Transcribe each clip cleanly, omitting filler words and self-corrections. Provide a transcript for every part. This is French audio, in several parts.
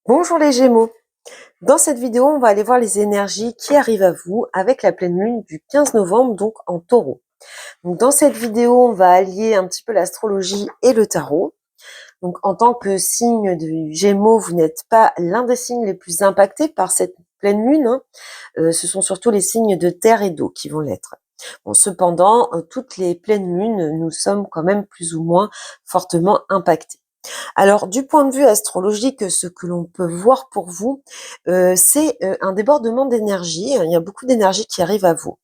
Bonjour les Gémeaux. Dans cette vidéo, on va aller voir les énergies qui arrivent à vous avec la pleine lune du 15 novembre, donc en Taureau. Donc dans cette vidéo, on va allier un petit peu l'astrologie et le tarot. Donc en tant que signe de Gémeaux, vous n'êtes pas l'un des signes les plus impactés par cette pleine lune, hein. Ce sont surtout les signes de terre et d'eau qui vont l'être. Bon, cependant, toutes les pleines lunes, nous sommes quand même plus ou moins fortement impactés. Alors, du point de vue astrologique, ce que l'on peut voir pour vous, c'est un débordement d'énergie. Il y a beaucoup d'énergie qui arrive à vous.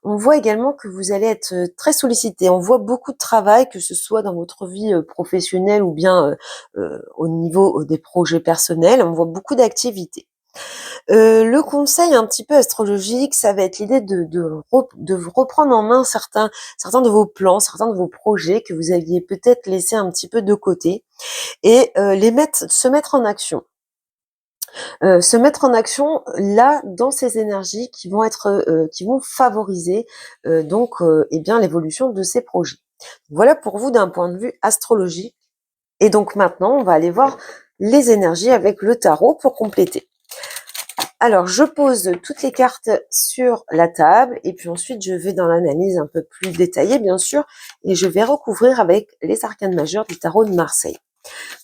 On voit également que vous allez être très sollicité. On voit beaucoup de travail, que ce soit dans votre vie professionnelle ou bien au niveau des projets personnels. On voit beaucoup d'activités. Le conseil un petit peu astrologique, ça va être l'idée de reprendre en main certains de vos plans, certains de vos projets que vous aviez peut-être laissés un petit peu de côté et se mettre en action. Se mettre en action là dans ces énergies qui vont favoriser eh bien l'évolution de ces projets. Voilà pour vous d'un point de vue astrologique. Et donc maintenant, on va aller voir les énergies avec le tarot pour compléter. Alors, je pose toutes les cartes sur la table et puis ensuite je vais dans l'analyse un peu plus détaillée bien sûr et je vais recouvrir avec les arcanes majeures du tarot de Marseille.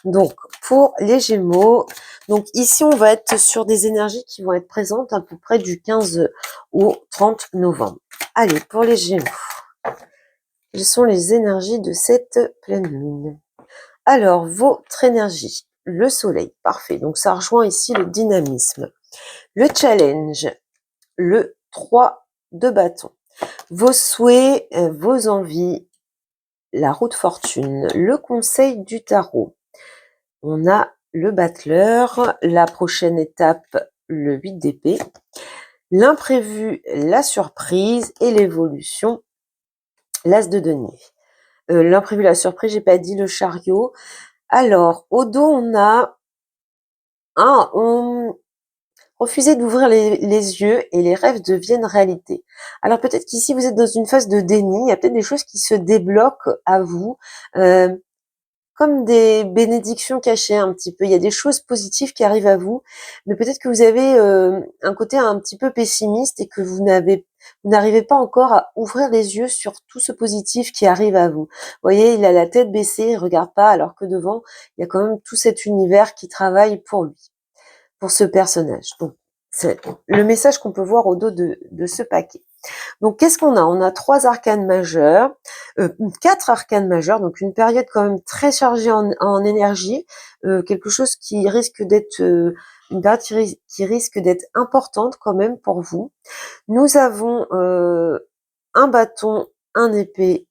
Donc, pour les Gémeaux, donc ici, on va être sur des énergies qui vont être présentes à peu près du 15 au 30 novembre. Allez, pour les Gémeaux, quelles sont les énergies de cette pleine lune? Alors, votre énergie, le soleil, parfait. Donc, ça rejoint ici le dynamisme, le challenge, le 3 de bâton, vos souhaits, vos envies, la roue de fortune, le conseil du tarot. On a le battleur, la prochaine étape, le 8 d'épée, l'imprévu, la surprise et l'évolution, l'as de denier. L'imprévu, la surprise, j'ai pas dit le chariot. Alors, au dos, on a on refusez d'ouvrir les yeux et les rêves deviennent réalité. Alors peut-être qu'ici, vous êtes dans une phase de déni, il y a peut-être des choses qui se débloquent à vous. Comme des bénédictions cachées un petit peu. Il y a des choses positives qui arrivent à vous, mais peut-être que vous avez un côté un petit peu pessimiste et que vous n'arrivez pas encore à ouvrir les yeux sur tout ce positif qui arrive à vous. Vous voyez, il a la tête baissée, il regarde pas, alors que devant, il y a quand même tout cet univers qui travaille pour lui, pour ce personnage. Donc, c'est le message qu'on peut voir au dos de ce paquet. Donc, qu'est-ce qu'on a? On a 3 arcanes majeures, 4 arcanes majeures, donc une période quand même très chargée en énergie, quelque chose qui risque d'être, une période qui risque d'être importante quand même pour vous. Nous avons un bâton, un épée,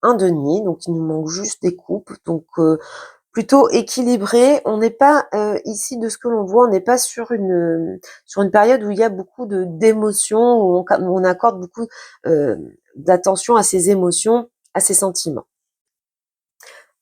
un denier, donc il nous manque juste des coupes, donc plutôt équilibré. On n'est pas ici de ce que l'on voit, on n'est pas sur une période où il y a beaucoup d'émotions, où on accorde beaucoup d'attention à ses émotions, à ses sentiments.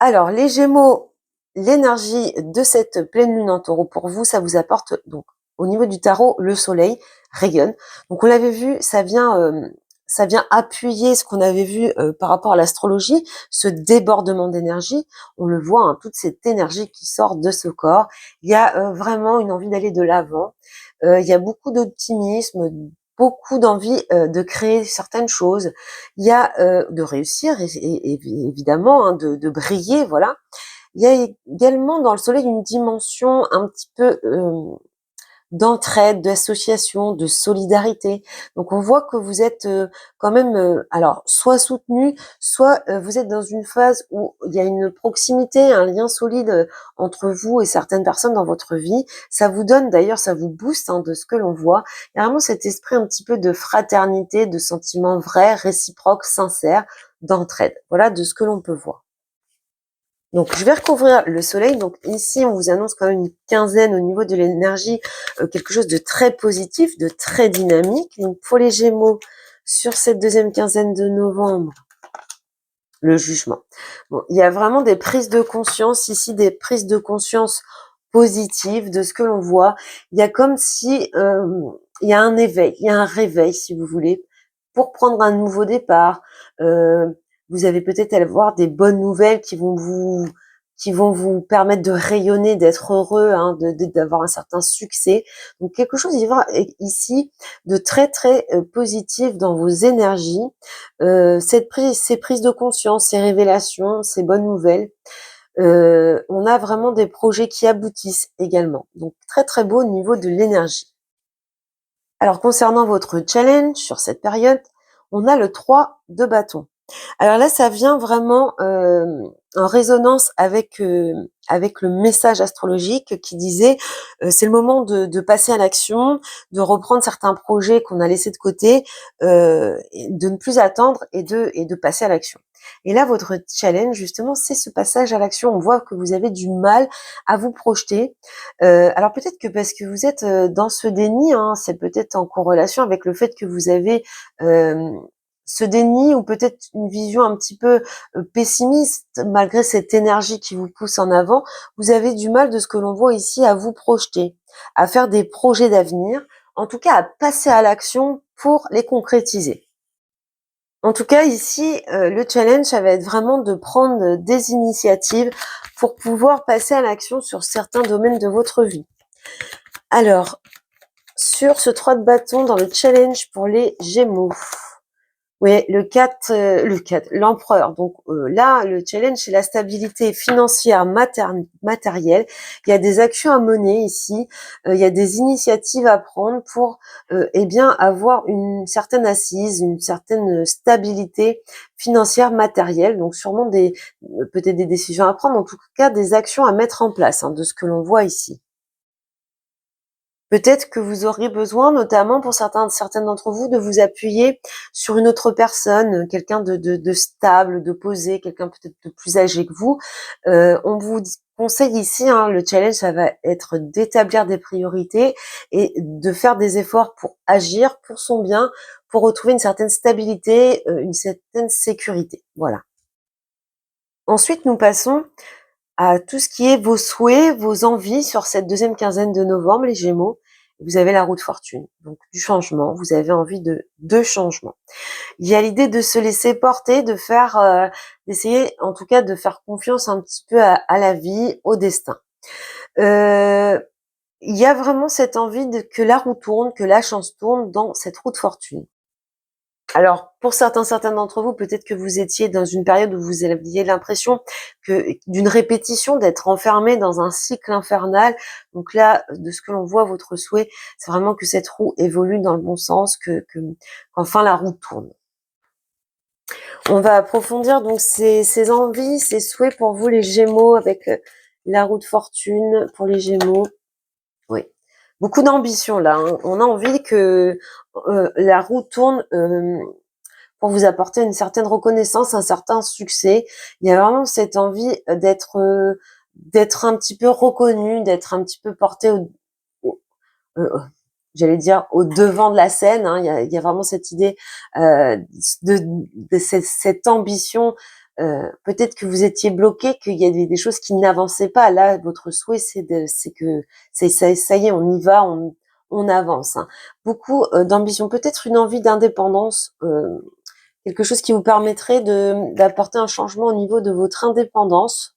Alors les Gémeaux, l'énergie de cette pleine lune en Taureau pour vous, ça vous apporte donc au niveau du tarot, le soleil rayonne. Donc on l'avait vu, ça vient appuyer ce qu'on avait vu par rapport à l'astrologie, ce débordement d'énergie. On le voit, hein, toute cette énergie qui sort de ce corps. Il y a vraiment une envie d'aller de l'avant. Il y a beaucoup d'optimisme, beaucoup d'envie de créer certaines choses. Il y a de réussir et évidemment hein, de briller, voilà. Il y a également dans le soleil une dimension un petit peu d'entraide, d'association, de solidarité. Donc on voit que vous êtes quand même, alors soit soutenu, soit vous êtes dans une phase où il y a une proximité, un lien solide entre vous et certaines personnes dans votre vie. Ça vous donne, d'ailleurs, ça vous booste hein, de ce que l'on voit. Il y a vraiment cet esprit un petit peu de fraternité, de sentiments vrais, réciproques, sincères, d'entraide. Voilà de ce que l'on peut voir. Donc, je vais recouvrir le soleil. Donc, ici, on vous annonce quand même une quinzaine au niveau de l'énergie, quelque chose de très positif, de très dynamique. Donc, pour les Gémeaux, sur cette deuxième quinzaine de novembre, le jugement. Bon, il y a vraiment des prises de conscience ici, des prises de conscience positives de ce que l'on voit. Il y a comme si il y a un éveil, il y a un réveil, si vous voulez, pour prendre un nouveau départ. Vous avez peut-être à voir des bonnes nouvelles qui vont vous permettre de rayonner, d'être heureux, hein, d'avoir un certain succès. Donc quelque chose ici de très très positif dans vos énergies. Ces prises de conscience, ces révélations, ces bonnes nouvelles. On a vraiment des projets qui aboutissent également. Donc très très beau au niveau de l'énergie. Alors concernant votre challenge sur cette période, on a le 3 de bâton. Alors là, ça vient vraiment en résonance avec le message astrologique qui disait c'est le moment de passer à l'action, de reprendre certains projets qu'on a laissés de côté, et de ne plus attendre et de passer à l'action. Et là, votre challenge, justement, c'est ce passage à l'action. On voit que vous avez du mal à vous projeter. Alors peut-être que parce que vous êtes dans ce déni, hein, c'est peut-être en corrélation avec le fait que vous avez ce déni ou peut-être une vision un petit peu pessimiste, malgré cette énergie qui vous pousse en avant, vous avez du mal, de ce que l'on voit ici, à vous projeter, à faire des projets d'avenir, en tout cas à passer à l'action pour les concrétiser. En tout cas, ici, le challenge, ça va être vraiment de prendre des initiatives pour pouvoir passer à l'action sur certains domaines de votre vie. Alors, sur ce 3 de bâton dans le challenge pour les Gémeaux. Oui, le 4, l'empereur. Donc là, le challenge, c'est la stabilité financière matérielle. Il y a des actions à mener ici. Il y a des initiatives à prendre pour eh bien avoir une certaine assise, une certaine stabilité financière matérielle. Donc sûrement peut-être des décisions à prendre, en tout cas des actions à mettre en place, hein, de ce que l'on voit ici. Peut-être que vous auriez besoin, notamment pour certaines d'entre vous, de vous appuyer sur une autre personne, quelqu'un de stable, de posé, quelqu'un peut-être de plus âgé que vous. On vous conseille ici, hein, le challenge, ça va être d'établir des priorités et de faire des efforts pour agir pour son bien, pour retrouver une certaine stabilité, une certaine sécurité. Voilà. Ensuite, nous passons à tout ce qui est vos souhaits, vos envies sur cette deuxième quinzaine de novembre, les Gémeaux. Vous avez la roue de fortune, donc du changement. Vous avez envie de changement. Il y a l'idée de se laisser porter, d'essayer, en tout cas, de faire confiance un petit peu à la vie, au destin. Il y a vraiment cette envie que la roue tourne, que la chance tourne dans cette roue de fortune. Alors, pour certains d'entre vous, peut-être que vous étiez dans une période où vous aviez l'impression d'une répétition, d'être enfermé dans un cycle infernal. Donc là, de ce que l'on voit, votre souhait, c'est vraiment que cette roue évolue dans le bon sens, qu'enfin la roue tourne. On va approfondir donc ces envies, ces souhaits pour vous, les Gémeaux, avec la roue de fortune pour les Gémeaux. Oui. Beaucoup d'ambition là, hein. On a envie que la roue tourne pour vous apporter une certaine reconnaissance, un certain succès. Il y a vraiment cette envie d'être un petit peu reconnu, d'être un petit peu porté j'allais dire au devant de la scène, hein. Il y a vraiment cette idée de cette ambition. Peut-être que vous étiez bloqué, qu'il y avait des choses qui n'avançaient pas. Là, votre souhait, c'est que ça y est, on y va, on avance, hein. Beaucoup d'ambition, peut-être une envie d'indépendance. Quelque chose qui vous permettrait d'apporter un changement au niveau de votre indépendance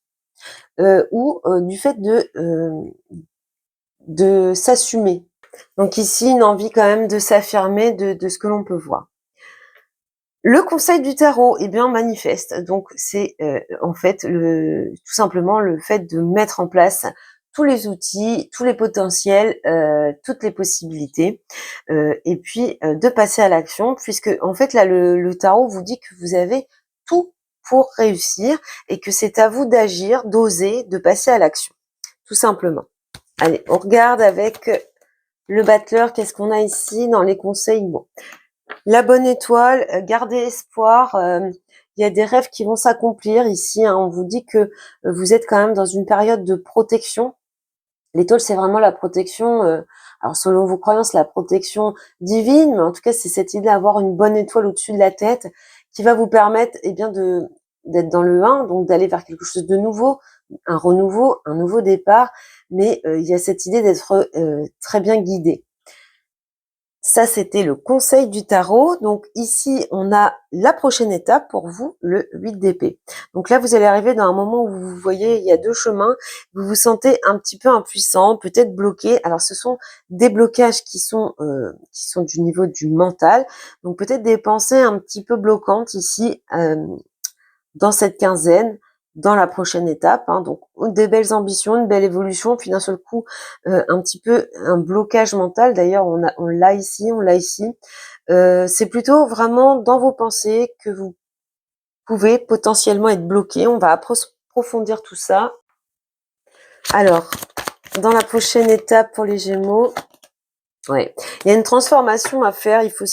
ou du fait de s'assumer. Donc ici, une envie quand même de s'affirmer de ce que l'on peut voir. Le conseil du tarot, eh bien, manifeste. Donc c'est en fait tout simplement le fait de mettre en place tous les outils, tous les potentiels, toutes les possibilités, et puis de passer à l'action, puisque en fait là le tarot vous dit que vous avez tout pour réussir et que c'est à vous d'agir, d'oser, de passer à l'action, tout simplement. Allez, on regarde avec le battleur, qu'est-ce qu'on a ici dans les conseils. Bon, la bonne étoile, gardez espoir. Il y a des rêves qui vont s'accomplir ici, hein. On vous dit que vous êtes quand même dans une période de protection. L'étoile, c'est vraiment la protection, alors selon vos croyances, la protection divine, mais en tout cas, c'est cette idée d'avoir une bonne étoile au-dessus de la tête qui va vous permettre, eh bien, d'être dans le 1, donc d'aller vers quelque chose de nouveau, un renouveau, un nouveau départ, mais il y a cette idée d'être très bien guidé. Ça, c'était le conseil du tarot. Donc ici, on a la prochaine étape pour vous, le 8 d'épée. Donc là, vous allez arriver dans un moment où vous voyez, il y a deux chemins. Vous vous sentez un petit peu impuissant, peut-être bloqué. Alors, ce sont des blocages qui sont du niveau du mental. Donc peut-être des pensées un petit peu bloquantes ici dans cette quinzaine, dans la prochaine étape. Donc des belles ambitions, une belle évolution, puis d'un seul coup un petit peu un blocage mental. D'ailleurs, on l'a ici, on l'a ici. C'est plutôt vraiment dans vos pensées que vous pouvez potentiellement être bloqué. On va approfondir tout ça. Alors, dans la prochaine étape pour les Gémeaux, ouais, il y a une transformation à faire. Il faut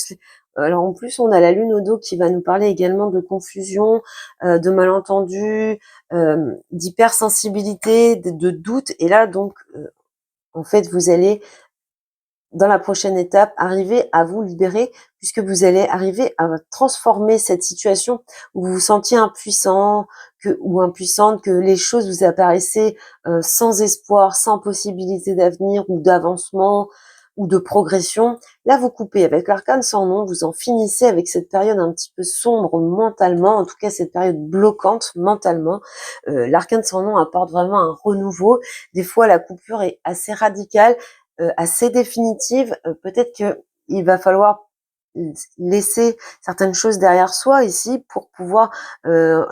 alors en plus, on a la lune au dos qui va nous parler également de confusion, de malentendus, d'hypersensibilité, de doute. Et là, donc, en fait, vous allez, dans la prochaine étape, arriver à vous libérer, puisque vous allez arriver à transformer cette situation où vous vous sentiez impuissant ou impuissante, que les choses vous apparaissaient sans espoir, sans possibilité d'avenir ou d'avancement ou de progression. Là, vous coupez avec l'arcane sans nom, vous en finissez avec cette période un petit peu sombre mentalement, en tout cas cette période bloquante mentalement. L'arcane sans nom apporte vraiment un renouveau. Des fois, la coupure est assez radicale, assez définitive. Peut-être que il va falloir laisser certaines choses derrière soi ici pour pouvoir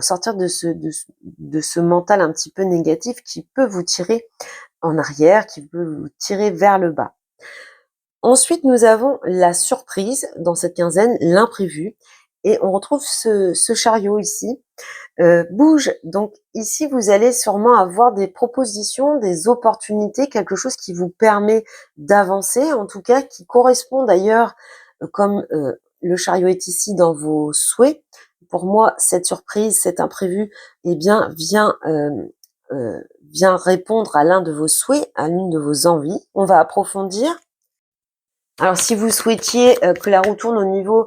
sortir de ce mental un petit peu négatif qui peut vous tirer en arrière, qui peut vous tirer vers le bas. Ensuite, nous avons la surprise dans cette quinzaine, l'imprévu, et on retrouve ce chariot ici. Bouge. Donc ici, vous allez sûrement avoir des propositions, des opportunités, quelque chose qui vous permet d'avancer, en tout cas qui correspond d'ailleurs, comme le chariot est ici, dans vos souhaits. Pour moi, cette surprise, cet imprévu, eh bien, vient répondre à l'un de vos souhaits, à l'une de vos envies. On va approfondir. Alors, si vous souhaitiez que la roue tourne au niveau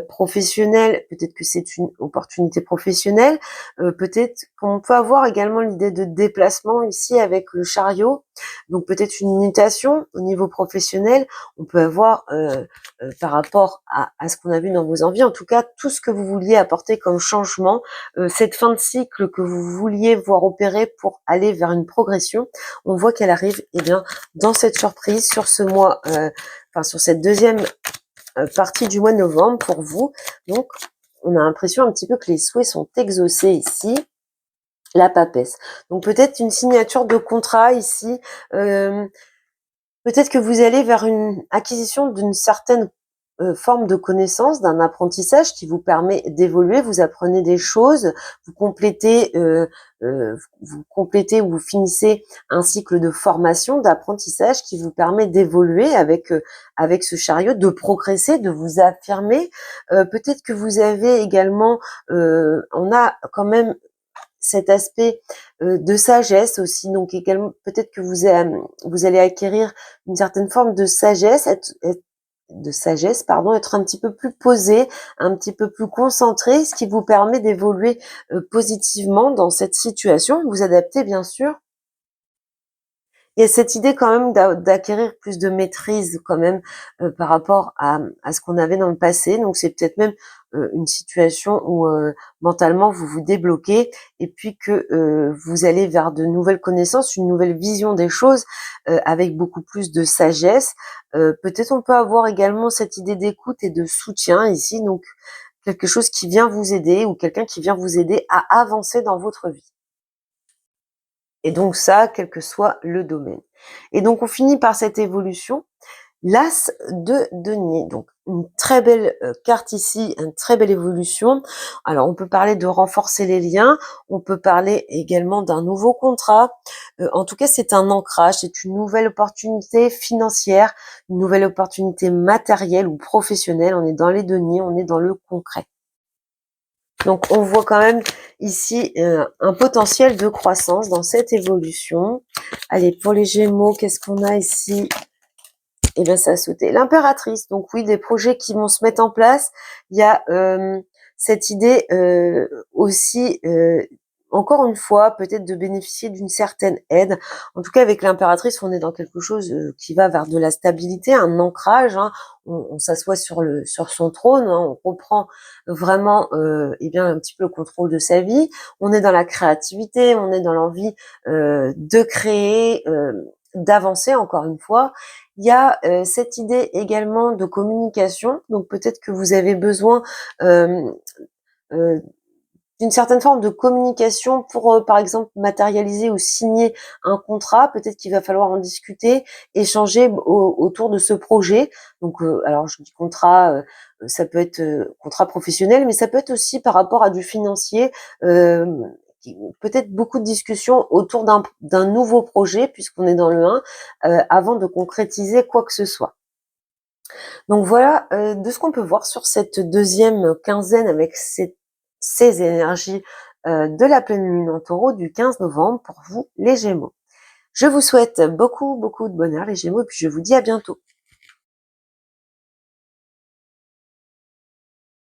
professionnel, peut-être que c'est une opportunité professionnelle. Peut-être qu'on peut avoir également l'idée de déplacement ici avec le chariot. Donc, peut-être une mutation au niveau professionnel. On peut avoir, par rapport à ce qu'on a vu dans vos envies, en tout cas, tout ce que vous vouliez apporter comme changement, cette fin de cycle que vous vouliez voir opérer pour aller vers une progression, on voit qu'elle arrive bien dans cette surprise sur ce mois, sur cette deuxième partie du mois de novembre pour vous. Donc, on a l'impression un petit peu que les souhaits sont exaucés ici. La papesse. Donc, peut-être une signature de contrat ici. Peut-être que vous allez vers une acquisition d'une certaine forme de connaissance, d'un apprentissage qui vous permet d'évoluer. Vous apprenez des choses, vous complétez ou vous finissez un cycle de formation, d'apprentissage qui vous permet d'évoluer avec ce chariot, de progresser, de vous affirmer. Peut-être que vous avez également, on a quand même cet aspect de sagesse aussi, donc également peut-être que vous allez acquérir une certaine forme de sagesse, être un petit peu plus posé, un petit peu plus concentré, ce qui vous permet d'évoluer positivement dans cette situation, vous adapter bien sûr. Il y a cette idée quand même d'acquérir plus de maîtrise quand même par rapport à ce qu'on avait dans le passé. Donc c'est peut-être même une situation où mentalement vous vous débloquez et puis que vous allez vers de nouvelles connaissances, une nouvelle vision des choses avec beaucoup plus de sagesse. Peut-être on peut avoir également cette idée d'écoute et de soutien ici, donc quelque chose qui vient vous aider ou quelqu'un qui vient vous aider à avancer dans votre vie. Et donc ça, quel que soit le domaine. Et donc on finit par cette évolution. L'As de denier, donc une très belle carte ici, une très belle évolution. Alors on peut parler de renforcer les liens, on peut parler également d'un nouveau contrat. En tout cas, c'est un ancrage, c'est une nouvelle opportunité financière, une nouvelle opportunité matérielle ou professionnelle. On est dans les deniers, on est dans le concret. Donc on voit quand même ici un potentiel de croissance dans cette évolution. Allez, pour les Gémeaux, qu'est-ce qu'on a ici? Eh bien, ça a sauté. L'impératrice, donc oui, des projets qui vont se mettre en place. Il y a cette idée aussi encore une fois, peut-être de bénéficier d'une certaine aide. En tout cas, avec l'impératrice, on est dans quelque chose qui va vers de la stabilité, un ancrage. Hein. On s'assoit sur son trône, hein. On reprend vraiment eh bien, un petit peu le contrôle de sa vie. On est dans la créativité, on est dans l'envie de créer, d'avancer, encore une fois. Il y a cette idée également de communication. Donc peut-être que vous avez besoin euh, euh, d'une certaine forme de communication pour, par exemple, matérialiser ou signer un contrat. Peut-être qu'il va falloir en discuter, échanger autour de ce projet. Donc, alors je dis contrat, ça peut être contrat professionnel, mais ça peut être aussi par rapport à du financier. Euh, Peut-être beaucoup de discussions autour d'un nouveau projet, puisqu'on est dans le 1, avant de concrétiser quoi que ce soit. Donc voilà de ce qu'on peut voir sur cette deuxième quinzaine avec ces énergies de la pleine lune en taureau du 15 novembre pour vous les Gémeaux. Je vous souhaite beaucoup de bonheur les Gémeaux et puis je vous dis à bientôt.